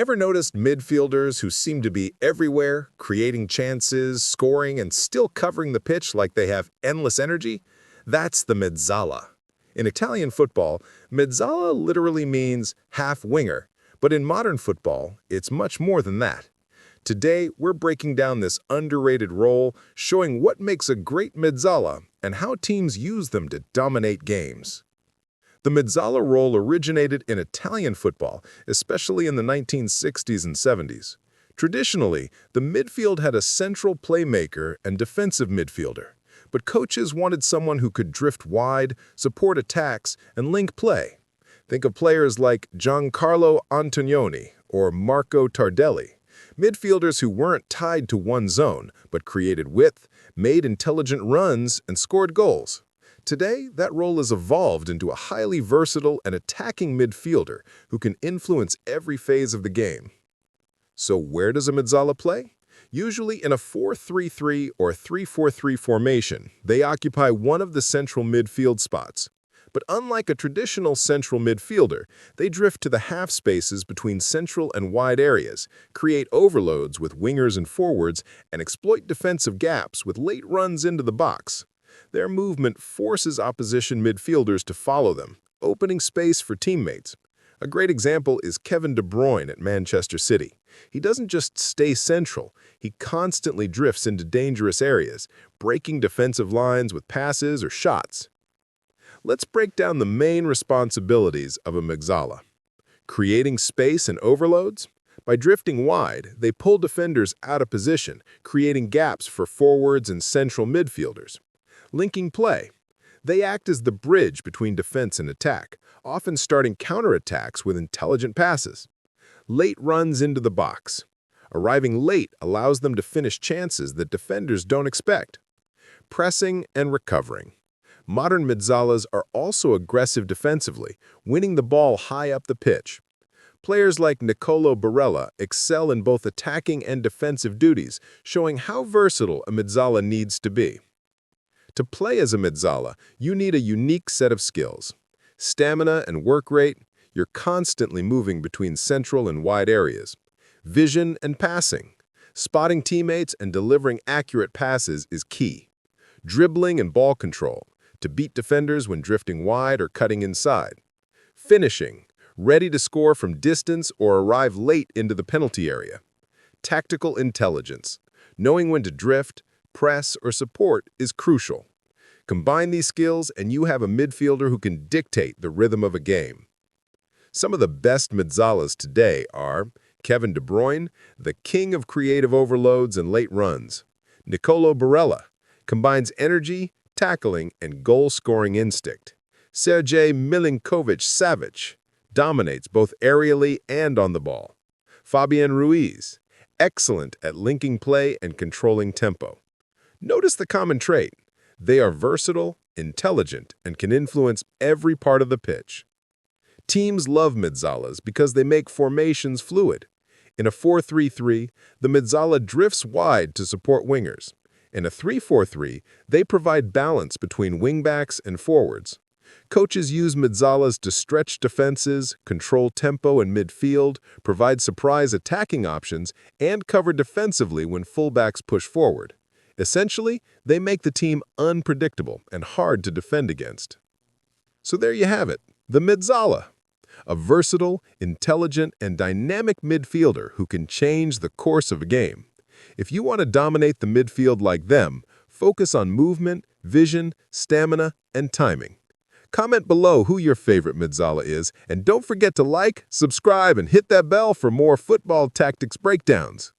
Ever noticed midfielders who seem to be everywhere, creating chances, scoring, and still covering the pitch like they have endless energy? That's the Mezalla. In Italian football, Mezalla literally means half-winger, but in modern football, it's much more than that. Today, we're breaking down this underrated role, showing what makes a great Mezalla and how teams use them to dominate games. The Mezalla role originated in Italian football, especially in the 1960s and 70s. Traditionally, the midfield had a central playmaker and defensive midfielder, but coaches wanted someone who could drift wide, support attacks, and link play. Think of players like Giancarlo Antonioni or Marco Tardelli, midfielders who weren't tied to one zone, but created width, made intelligent runs, and scored goals. Today, that role has evolved into a highly versatile and attacking midfielder who can influence every phase of the game. So where does a Mezalla play? Usually in a 4-3-3 or 3-4-3 formation, they occupy one of the central midfield spots. But unlike a traditional central midfielder, they drift to the half spaces between central and wide areas, create overloads with wingers and forwards, and exploit defensive gaps with late runs into the box. Their movement forces opposition midfielders to follow them, opening space for teammates. A great example is Kevin De Bruyne at Manchester City. He doesn't just stay central, he constantly drifts into dangerous areas, breaking defensive lines with passes or shots. Let's break down the main responsibilities of a Mezalla. Creating space and overloads. By drifting wide, they pull defenders out of position, creating gaps for forwards and central midfielders. Linking play. They act as the bridge between defense and attack, often starting counterattacks with intelligent passes. Late runs into the box. Arriving late allows them to finish chances that defenders don't expect. Pressing and recovering. Modern Mezzalas are also aggressive defensively, winning the ball high up the pitch. Players like Nicolo Barella excel in both attacking and defensive duties, showing how versatile a Mezalla needs to be. To play as a Mezalla, you need a unique set of skills. Stamina and work rate, you're constantly moving between central and wide areas. Vision and passing. Spotting teammates and delivering accurate passes is key. Dribbling and ball control, to beat defenders when drifting wide or cutting inside. Finishing, ready to score from distance or arrive late into the penalty area. Tactical intelligence, knowing when to drift, press, or support is crucial. Combine these skills and you have a midfielder who can dictate the rhythm of a game. Some of the best Mezzalas today are Kevin De Bruyne, the king of creative overloads and late runs. Nicolo Barella combines energy, tackling, and goal-scoring instinct. Sergej Milinkovic-Savic dominates both aerially and on the ball. Fabian Ruiz, excellent at linking play and controlling tempo. Notice the common trait. They are versatile, intelligent, and can influence every part of the pitch. Teams love Mezzalas because they make formations fluid. In a 4-3-3, the Mezalla drifts wide to support wingers. In a 3-4-3, they provide balance between wingbacks and forwards. Coaches use Mezzalas to stretch defenses, control tempo in midfield, provide surprise attacking options, and cover defensively when fullbacks push forward. Essentially, they make the team unpredictable and hard to defend against. So there you have it, the Mezalla, a versatile, intelligent, and dynamic midfielder who can change the course of a game. If you want to dominate the midfield like them, focus on movement, vision, stamina, and timing. Comment below who your favorite Mezalla is, and don't forget to like, subscribe, and hit that bell for more football tactics breakdowns.